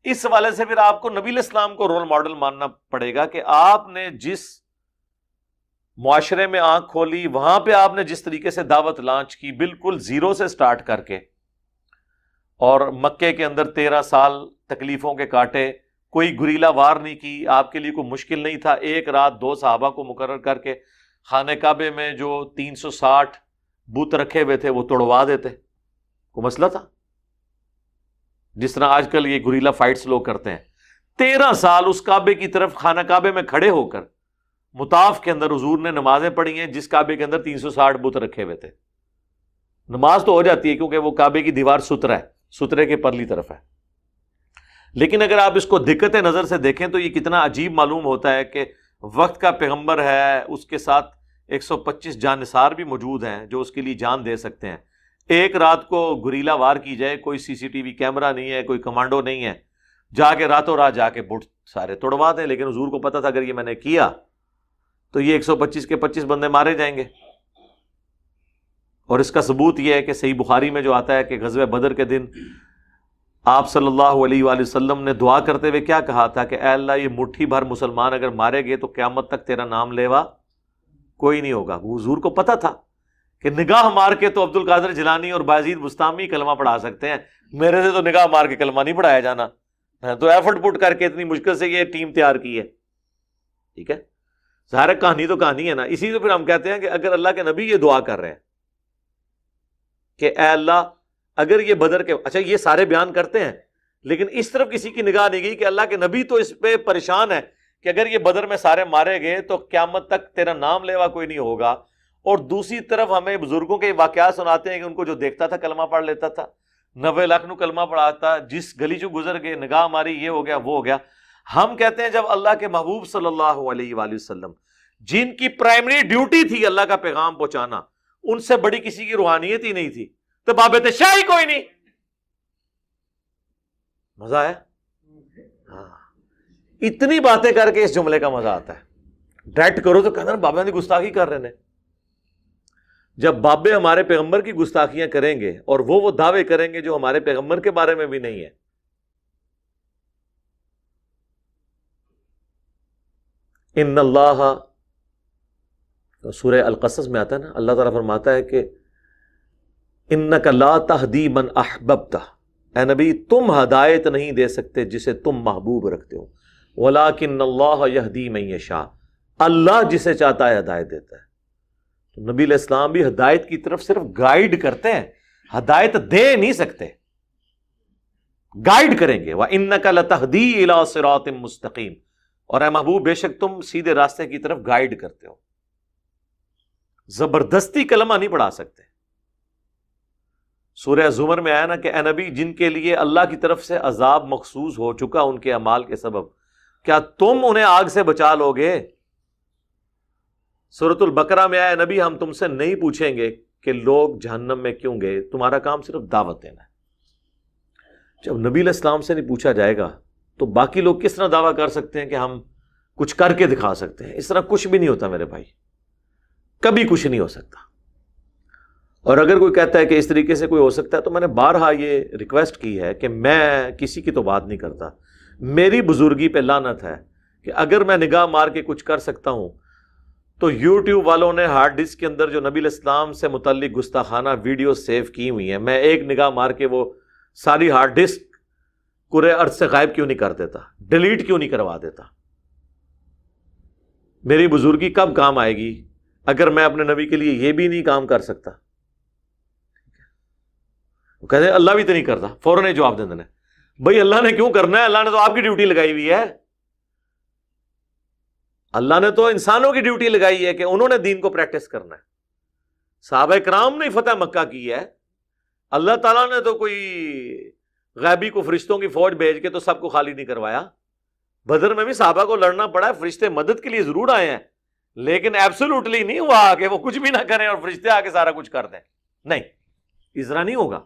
اس حوالے سے پھر آپ کو نبی علیہ السلام کو رول ماڈل ماننا پڑے گا کہ آپ نے جس معاشرے میں آنکھ کھولی، وہاں پہ آپ نے جس طریقے سے دعوت لانچ کی، بالکل زیرو سے سٹارٹ کر کے، اور مکے کے اندر 13 سال تکلیفوں کے کاٹے، کوئی گریلا وار نہیں کی، آپ کے لیے کوئی مشکل نہیں تھا، ایک رات 2 صحابہ کو مقرر کر کے خانہ کعبے میں جو 360 بت رکھے ہوئے تھے وہ توڑوا دیتے، کوئی مسئلہ تھا؟ جس طرح آج کل یہ گریلا فائٹس لوگ کرتے ہیں، 13 سال اس کعبے کی طرف خانہ کعبے میں کھڑے ہو کر مطاف کے اندر حضور نے نمازیں پڑھی ہیں، جس کعبے کے اندر 360 بت رکھے ہوئے تھے۔ نماز تو ہو جاتی ہے کیونکہ وہ کعبے کی دیوار سترا ہے، سترے کے پرلی طرف ہے، لیکن اگر آپ اس کو دقت نظر سے دیکھیں تو یہ کتنا عجیب معلوم ہوتا ہے کہ وقت کا پیغمبر ہے، اس کے ساتھ 125 جانثار بھی موجود ہیں جو اس کے لیے جان دے سکتے ہیں، ایک رات کو گریلا وار کی جائے، کوئی سی سی ٹی وی کیمرہ نہیں ہے، کوئی کمانڈو نہیں ہے، جا کے راتوں رات جا کے بت سارے توڑوا دیں، لیکن حضور کو پتا تھا اگر یہ میں نے کیا تو یہ 125 کے 25 بندے مارے جائیں گے۔ اور اس کا ثبوت یہ ہے کہ صحیح بخاری میں جو آتا ہے کہ غزوہ بدر کے دن آپ صلی اللہ علیہ وآلہ وسلم نے دعا کرتے ہوئے کیا کہا تھا کہ اے اللہ یہ مٹھی بھر مسلمان اگر مارے گئے تو قیامت تک تیرا نام لیوا کوئی نہیں ہوگا۔ حضور کو پتا تھا کہ نگاہ مار کے تو عبد القادر جیلانی اور بایزید بستامی کلمہ پڑھا سکتے ہیں، میرے سے تو نگاہ مار کے کلمہ نہیں پڑھایا جانا، میں تو ایفرٹ پٹ کر کے اتنی مشکل سے یہ ٹیم تیار کی ہے۔ ٹھیک ہے، ظاہر کہانی تو کہانی ہے نا، اسی سے پھر ہم کہتے ہیں کہ اگر اللہ کے نبی یہ دعا کر رہے ہیں کہ اے اللہ اگر یہ بدر کے، اچھا یہ سارے بیان کرتے ہیں لیکن اس طرف کسی کی نگاہ نہیں گئی کہ اللہ کے نبی تو اس پہ پریشان ہے کہ اگر یہ بدر میں سارے مارے گئے تو قیامت تک تیرا نام لیوا کوئی نہیں ہوگا، اور دوسری طرف ہمیں بزرگوں کے واقعات سناتے ہیں کہ ان کو جو دیکھتا تھا کلمہ پڑھ لیتا تھا، 90 لاکھ نو کلمہ پڑھاتا، جس گلی چو گزر گئے نگاہ ماری یہ ہو گیا وہ ہو گیا۔ ہم کہتے ہیں جب اللہ کے محبوب صلی اللہ علیہ وآلہ وسلم جن کی پرائمری ڈیوٹی تھی اللہ کا پیغام پہنچانا، ان سے بڑی کسی کی روحانیت ہی نہیں تھی تو بابت شاہی کوئی نہیں، مزہ ہے؟ ہاں، اتنی باتیں کر کے اس جملے کا مزہ آتا ہے، ڈائریکٹ کرو تو کہنا بابے کی گستاخی کر رہے ہیں۔ جب بابے ہمارے پیغمبر کی گستاخیاں کریں گے اور وہ دعوے کریں گے جو ہمارے پیغمبر کے بارے میں بھی نہیں ہے، ان اللہ، سورہ القصص میں آتا ہے نا، اللہ تعالیٰ فرماتا ہے کہ انک لا تہدی من احببت، اے نبی تم ہدایت نہیں دے سکتے جسے تم محبوب رکھتے ہو، ولکن اللہ یہدی من یشاء، اللہ جسے چاہتا ہے ہدایت دیتا ہے۔ تو نبی علیہ السلام بھی ہدایت کی طرف صرف گائیڈ کرتے ہیں، ہدایت دے نہیں سکتے، گائیڈ کریں گے۔ وَإِنَّكَ لَتَهْدِي إِلَىٰ صِرَاطٍ مُسْتَقِيمٍ، اور اے محبوب بے شک تم سیدھے راستے کی طرف گائیڈ کرتے ہو، زبردستی کلمہ نہیں پڑھا سکتے۔ سورہ زمر میں آیا نا کہ اے نبی جن کے لیے اللہ کی طرف سے عذاب مخصوص ہو چکا ان کے اعمال کے سبب، کیا تم انہیں آگ سے بچا لو گے؟ سورۃ البقرہ میں آیا نبی ہم تم سے نہیں پوچھیں گے کہ لوگ جہنم میں کیوں گئے، تمہارا کام صرف دعوت دینا ہے۔ جب نبی علیہ السلام سے نہیں پوچھا جائے گا تو باقی لوگ کس طرح دعویٰ کر سکتے ہیں کہ ہم کچھ کر کے دکھا سکتے ہیں؟ اس طرح کچھ بھی نہیں ہوتا میرے بھائی، کبھی کچھ نہیں ہو سکتا۔ اور اگر کوئی کہتا ہے کہ اس طریقے سے کوئی ہو سکتا ہے تو میں نے بارہا یہ ریکویسٹ کی ہے کہ میں کسی کی تو بات نہیں کرتا، میری بزرگی پہ لعنت ہے کہ اگر میں نگاہ مار کے کچھ کر سکتا ہوں تو یوٹیوب والوں نے ہارڈ ڈسک کے اندر جو نبی علیہ السلام سے متعلق گستاخانہ ویڈیو سیو کی ہوئی ہیں، میں ایک نگاہ مار کے وہ ساری ہارڈ ڈسک کرے ارض سے غائب کیوں نہیں کر دیتا، ڈیلیٹ کیوں نہیں کروا دیتا؟ میری بزرگی کب کام آئے گی اگر میں اپنے نبی کے لیے یہ بھی نہیں کام کر سکتا؟ وہ کہتے ہیں اللہ بھی تو نہیں کرتا، فوراً جواب دے دینا بھائی اللہ نے کیوں کرنا ہے، اللہ نے تو آپ کی ڈیوٹی لگائی ہوئی ہے، اللہ نے تو انسانوں کی ڈیوٹی لگائی ہے کہ انہوں نے دین کو پریکٹس کرنا ہے۔ صحابہ کرام نے فتح مکہ کی ہے، اللہ تعالیٰ نے تو کوئی غیبی کو فرشتوں کی فوج بھیج کے تو سب کو خالی نہیں کروایا۔ بدر میں بھی صحابہ کو لڑنا پڑا ہے، فرشتے مدد کے لیے ضرور آئے ہیں لیکن ایبسولوٹلی نہیں ہوا کہ وہ کچھ بھی نہ کریں اور فرشتے آ کے سارا کچھ کر دیں، نہیں، اس طرح نہیں ہوگا۔